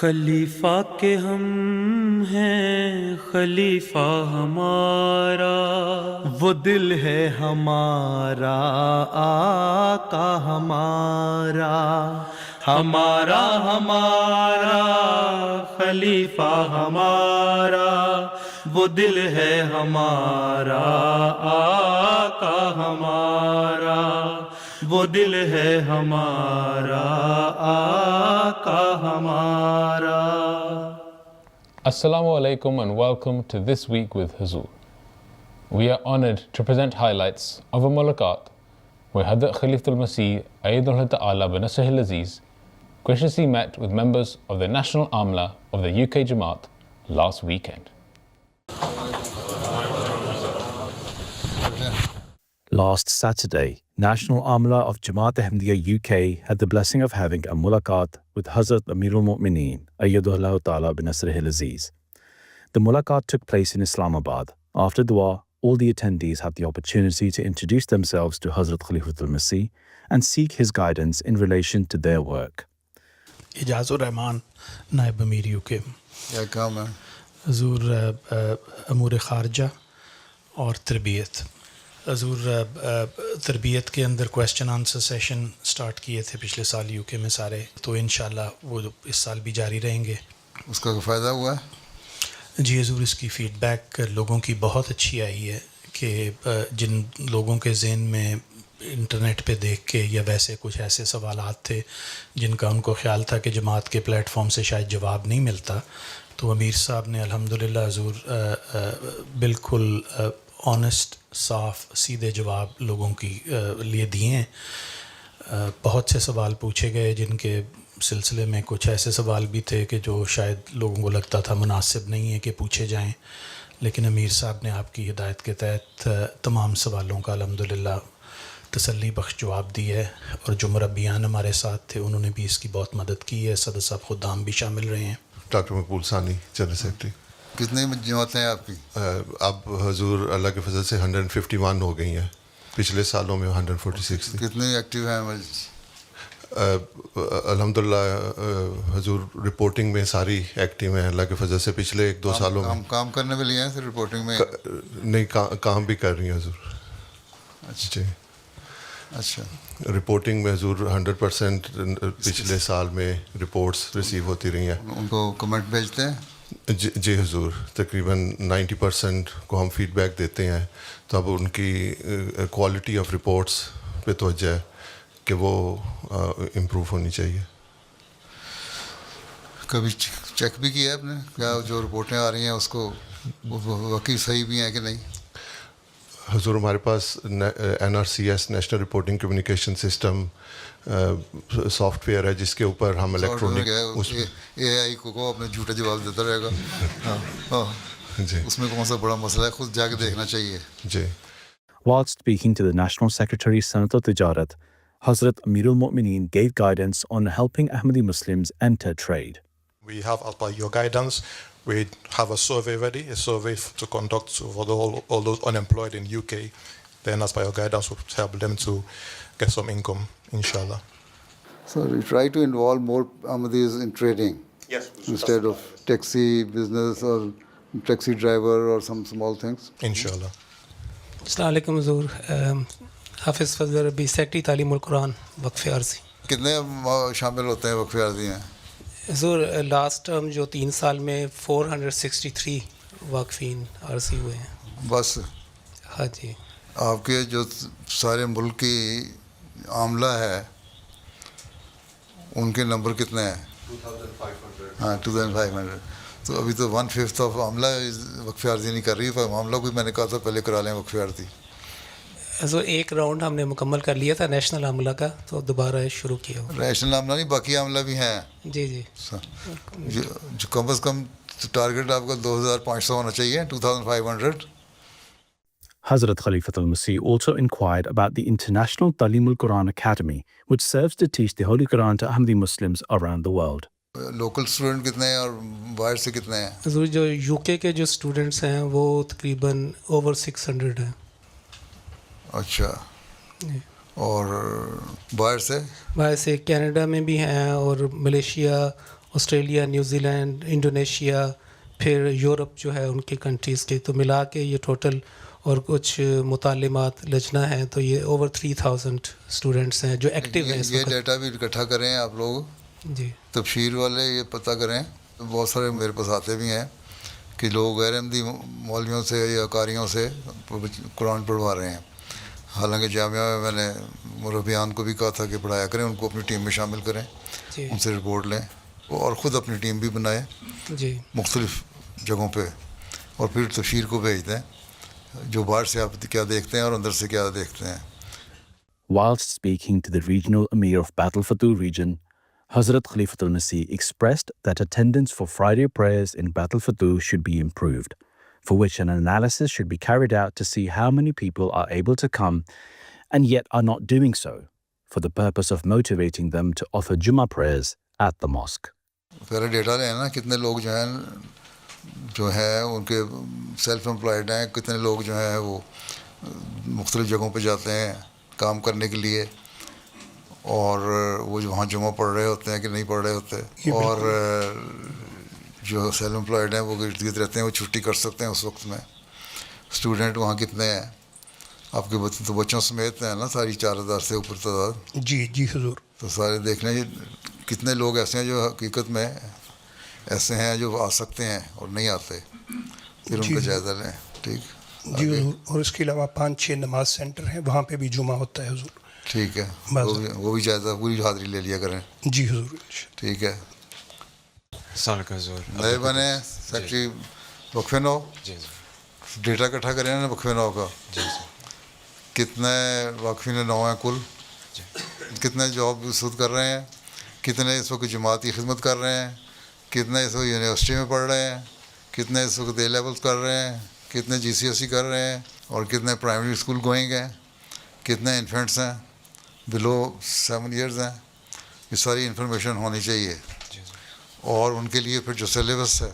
خلیفہ کے ہم ہیں خلیفہ ہمارا، وہ دل ہے ہمارا آقا ہمارا، ہمارا ہمارا خلیفہ ہمارا، وہ دل ہے ہمارا آقا ہمارا، وہ دل ہے ہمارا آقا ہمارا۔ Assalamu alaikum and welcome to This Week with Huzur. We are honoured to present highlights of a mulaqat where Hadrat Khalifatul Masih Ayyadullah Ta'ala bin Nasrihil Aziz graciously met with members of the National Amla of the UK Jamaat last weekend. Last Saturday, National Amla of Jamaat Ahmadiyya UK had the blessing of having a mulaqat with Hazrat Amirul Mu'mineen Ayyadullah Ta'ala bin Nasrihil Aziz. The mulaqat took place in Islamabad. After dua, all the attendees had the opportunity to introduce themselves to Hazrat Khalifatul Masih and seek his guidance in relation to their work. اعجاز الرحمان نائب امیر you کے، کیا کام ہے؟ حضور امور خارجہ اور تربیت۔ حضور تربیت کے اندر کویسچن آنسر سیشن سٹارٹ کیے تھے پچھلے سال یو کے میں سارے، تو انشاءاللہ وہ اس سال بھی جاری رہیں گے۔ اس کا فائدہ ہوا ہے؟ جی حضور، اس کی فیڈ بیک لوگوں کی بہت اچھی آئی ہے کہ جن لوگوں کے ذہن میں انٹرنیٹ پہ دیکھ کے یا ویسے کچھ ایسے سوالات تھے جن کا ان کو خیال تھا کہ جماعت کے پلیٹ فارم سے شاید جواب نہیں ملتا، تو امیر صاحب نے الحمدللہ حضور بالکل آنیسٹ، صاف، سیدھے جواب لوگوں کی لیے دیے ہیں۔ بہت سے سوال پوچھے گئے جن کے سلسلے میں کچھ ایسے سوال بھی تھے کہ جو شاید لوگوں کو لگتا تھا مناسب نہیں ہے کہ پوچھے جائیں، لیکن امیر صاحب نے آپ کی ہدایت کے تحت تمام سوالوں کا الحمدللہ تسلی بخش جواب دی ہے، اور جو مربیان ہمارے ساتھ تھے انہوں نے بھی اس کی بہت مدد کی ہے۔ صدر صاحب خدام بھی شامل رہے ہیں۔ ڈاکٹر مقبول ثانی جنرل سیکرٹری۔ کتنی جماعتیں ہیں آپ کی؟ اب حضور اللہ کے فضل سے 151 ہو گئی ہیں، پچھلے سالوں میں 146 تھی۔ کتنے ایکٹیو ہیں؟ الحمدللہ حضور رپورٹنگ میں ساری ایکٹیو ہیں اللہ کے فضل سے۔ پچھلے 1-2 سالوں میں کام کرنے کے لیے ہیں صرف رپورٹنگ میں؟ نہیں، کام بھی کر رہی ہیں حضور۔ اچھا جی اچھا۔ رپورٹنگ میں حضور 100% پچھلے سال میں رپورٹس ریسیو ہوتی رہی ہیں۔ ان کو کمنٹ بھیجتے ہیں؟ جی حضور، تقریباً 90% کو ہم فیڈ بیک دیتے ہیں، تو اب ان کی کوالٹی آف رپورٹس پہ توجہ ہے کہ وہ امپروو ہونی چاہیے۔ کبھی چیک بھی کیا ہے آپ نے کیا جو رپورٹیں آ رہی ہیں اس کو واقعی صحیح بھی ہیں کہ نہیں؟ حضور ہمارے پاس NRCS national reporting communication system soft where ہے جس کے اوپر ہم الیکٹرانک AI کو اپنے جھوٹے جواب دیتا رہے گا۔ ہاں جی، اس میں کون سا بڑا مسئلہ ہے، خود جا کے دیکھنا چاہیے۔ جی۔ Whilst speaking to the National Secretary Sanat al-Tijarat, Hazrat Amirul Mu'mineen gave guidance on helping Ahmadi Muslims enter trade. We have, as per your guidance, we have a survey ready, a survey to conduct for all those unemployed in UK. Then, as per your guidance, we'll help them to get some income, inshallah. So we try to involve more Ahmadis in trading. Yes. Instead of taxi business or taxi driver or some small things. Inshallah. السلام علیکم حضور، حافظ فضل ربی، secretary تعلیم القرآن وقف عرضی۔ کتنے شامل ہوتے ہیں وقف عرضی ہیں؟ حضور لاسٹ ٹرم جو 3 سال میں 463 واقفین عرضی ہوئے ہیں بس؟ ہاں جی۔ آپ کے جو سارے ملک کی عاملہ ہے ان کے نمبر کتنے ہیں؟ 2500۔ ہاں 2500۔ تو ابھی تو 1/5 آف عاملہ وقف عرضی نہیں کر رہی، معاملہ کوئی میں نے کہا تھا پہلے کرا لیں وقف عرضی۔ حضور ایک راؤنڈ ہم نے مکمل کر لیا تھا نیشنل عاملہ کا، تو دوبارہ شروع کیا۔ نیشنل عاملہ نہیں، باقی عاملہ بھی ہیں؟ جی جی۔ جو کم از کم ٹارگیٹ آپ کا 2500 ہونا چاہیے، 2500۔ Hazrat Khalifatul Masih also inquired about the International Talim al-Quran Academy, which serves to teach the Holy Quran to Ahmadi Muslims around the world. Local student کتنے ہیں اور باہر سے کتنے ہیں؟ حضور جو یو کے جو اسٹوڈنٹس ہیں وہ تقریباً اوور 600 ہیں۔ اچھا، اور باہر سے کینیڈا میں بھی ہیں اور Malaysia, Australia, New Zealand, Indonesia, پھر یورپ جو ہے ان کی کنٹریز کے، تو ملا کے یہ ٹوٹل اور کچھ متعلمات لجنہ ہیں، تو یہ اوور 3000 اسٹوڈنٹس ہیں جو ایکٹیو ہیں اس یہ وقت. ڈیٹا بھی اکٹھا کریں آپ لوگ، جی تبشیر والے یہ پتہ کریں. بہت سارے میرے پاس آتے بھی ہیں کہ لوگ غیر احمدی مولویوں سے یا قاریوں سے قرآن پڑھوا رہے ہیں. حالانکہ جامعہ میں میں نے مربیان کو بھی کہا تھا کہ پڑھایا کریں، ان کو اپنی ٹیم میں شامل کریں، جی ان سے رپورٹ لیں اور خود اپنی ٹیم بھی بنائیں جی مختلف جگہوں پہ، اور پھر تبشیر کو بھیج دیں جو باہر سے آپ کیا دیکھتے ہیں اور اندر سے کیا دیکھتے ہیں. Whilst speaking to the regional Amir of Battle Fattur region, Hazrat Khalifatul Masih expressed that attendance for Friday prayers in Battle Fattur should be improved, for which an analysis should be carried out to see how many people are able to come and yet are not doing so, for the purpose of motivating them to offer Jummah prayers at the mosque. پہلے data لیں نا، کتنے لوگ جو ہیں ان کے self employed ہیں، کتنے لوگ جو ہیں وہ مختلف جگہوں پہ جاتے ہیں کام کرنے کے لیے، اور وہ جو وہاں جمعہ پڑھ رہے ہوتے ہیں کہ نہیں پڑھ رہے ہوتے، اور جو سیلف امپلائڈ ہیں وہ ارد گرد رہتے ہیں، وہ چھٹی کر سکتے ہیں اس وقت میں. اسٹوڈنٹ وہاں کتنے ہیں آپ کے تو بچوں سمیت ہیں نا، ساری 4000 سے اوپر تعداد. جی حضور. تو سارے دیکھ لیں کتنے لوگ ایسے ہیں جو حقیقت میں ایسے ہیں جو آ سکتے ہیں اور نہیں آتے، پھر ان کا جائزہ لیں. ٹھیک جی حضور. اور اس کے علاوہ 5-6 نماز سینٹر ہیں، وہاں پہ بھی جمعہ ہوتا ہے حضور. ٹھیک ہے، وہ بھی جائزہ پوری حاضری لے لیا کریں. جی حضور. ٹھیک ہے. السلام علیکم حضور. نئے بنے سیکٹری وقفے نو، ڈیٹا اکٹھا کریں نا وقفے نو کا. کتنے واقفین نو ہیں کل، کتنے جاب سود کر رہے ہیں، کتنے اس وقت جماعت کی خدمت کر رہے ہیں، کتنے اس وقت یونیورسٹی میں پڑھ رہے ہیں، کتنے اس وقت اے لیولس کر رہے ہیں، کتنے جی سی ایس سی کر رہے ہیں، اور کتنے پرائمری اسکول گوئنگ ہیں، کتنے انفینٹس ہیں بلو 7 ایئرز ہیں. یہ ساری انفارمیشن ہونی چاہیے. اور ان کے لیے پھر جو سلیبس ہے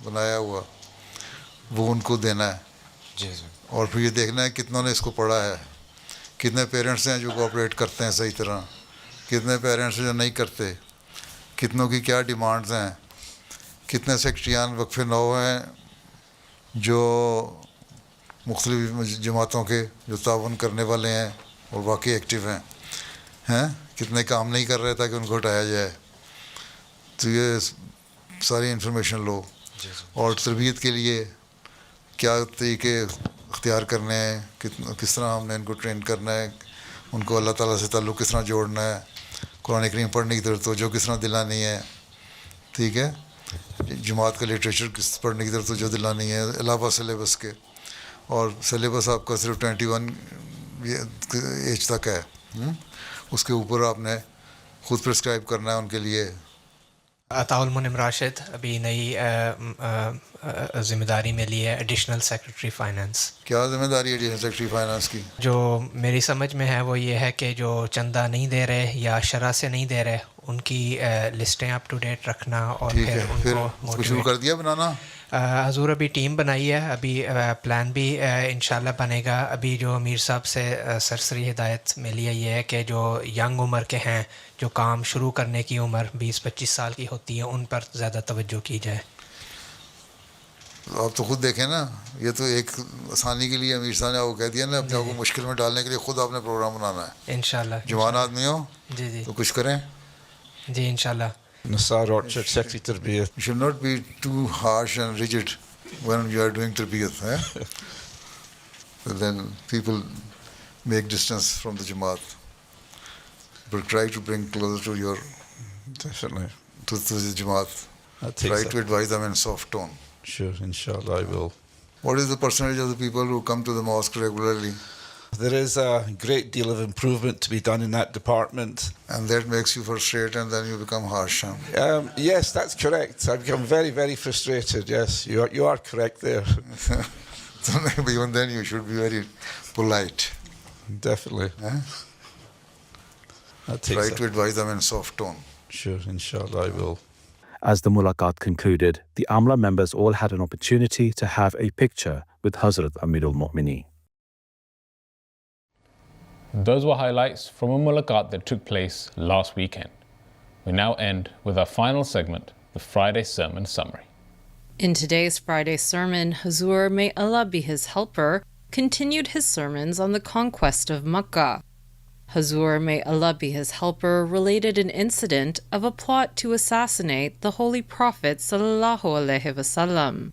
بنایا ہوا وہ ان کو دینا ہے. اور پھر یہ دیکھنا ہے کتنوں نے اس کو پڑھا ہے، کتنے پیرنٹس ہیں جو کوآپریٹ کرتے ہیں صحیح طرح، کتنے پیرنٹس جو نہیں کرتے، کتنوں کی کیا ڈیمانڈز ہیں، کتنے سیکٹریان وقفے نو ہیں جو مختلف جماعتوں کے جو تعاون کرنے والے ہیں اور واقعی ایکٹیو ہیں، کتنے کام نہیں کر رہے تاکہ ان کو ہٹایا جائے. تو یہ ساری انفارمیشن لو. اور تربیت کے لیے کیا طریقے اختیار کرنے ہیں، کس طرح ہم نے ان کو ٹرین کرنا ہے، ان کو اللہ تعالیٰ سے تعلق کس طرح جوڑنا ہے، قرآن کریم پڑھنے کی طرف توجہ کس طرح دلانی ہے. ٹھیک ہے. جماعت کا لٹریچر کس پڑھنے کی طرف توجہ دلانی ہے علاوہ سلیبس کے. اور سلیبس آپ کا صرف 21 ایج تک ہے، اس کے اوپر آپ نے خود پرسکرائب کرنا ہے ان کے لیے. عطاء المنعم راشد ابھی نئی ذمہ داری میں لی ہے، ایڈیشنل سیکرٹری فائنانس. کیا ذمہ داری ہے ایڈیشنل سیکرٹری فائنانس کی؟ جو میری سمجھ میں ہے وہ یہ ہے کہ جو چندہ نہیں دے رہے یا شرح سے نہیں دے رہے ان کی لسٹیں اپ ٹو ڈیٹ رکھنا، اور پھر ان کو شروع کر دیا بنانا. حضور ابھی ٹیم بنائی ہے، ابھی پلان بھی انشاءاللہ بنے گا. ابھی جو امیر صاحب سے سرسری ہدایت ملی ہے یہ ہے کہ جو ینگ عمر کے ہیں، جو کام شروع کرنے کی عمر 20-25 سال کی ہوتی ہے، ان پر زیادہ توجہ کی جائے. آپ تو خود دیکھیں نا، یہ تو ایک آسانی کے لیے امیر صاحب نے وہ کہہ دیا نا، اپنے آپ کو مشکل میں ڈالنے کے لیے خود آپ نے پروگرام بنانا ہے. انشاءاللہ جوان آدمی ہو جی تو کچھ کریں. جی انشاءاللہ. Nassar Orchard Secretary Tarbiyat. You should not be too harsh and rigid when you are doing Tarbiyat. Then people make distance from the Jamaat. But try to bring closer to your Definitely. to the Jamaat. Try to advise them in soft tone. Sure, inshallah I will. What is the percentage of the people who come to the mosque regularly? There is a great deal of improvement to be done in that department. And that makes you frustrated and then you become harsh. Yes, that's correct. I become very, very frustrated. Yes, you are correct there. So even then you should be very polite. Definitely. Try to advise them in soft tone. Sure, inshallah I will. As the mulaqat concluded, the Amla members all had an opportunity to have a picture with Hazrat Amirul Mu'mineen. Those were highlights from a mulaqat that took place last weekend. We now end with our final segment, the Friday sermon summary. In today's Friday sermon, Hazur, may Allah be his helper, continued his sermons on the conquest of Makkah. Hazur, may Allah be his helper, related an incident of a plot to assassinate the Holy Prophet sallallahu alaihi wasallam.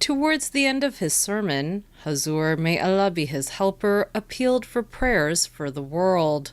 Towards the end of his sermon, Hazur, may Allah be his helper, appealed for prayers for the world.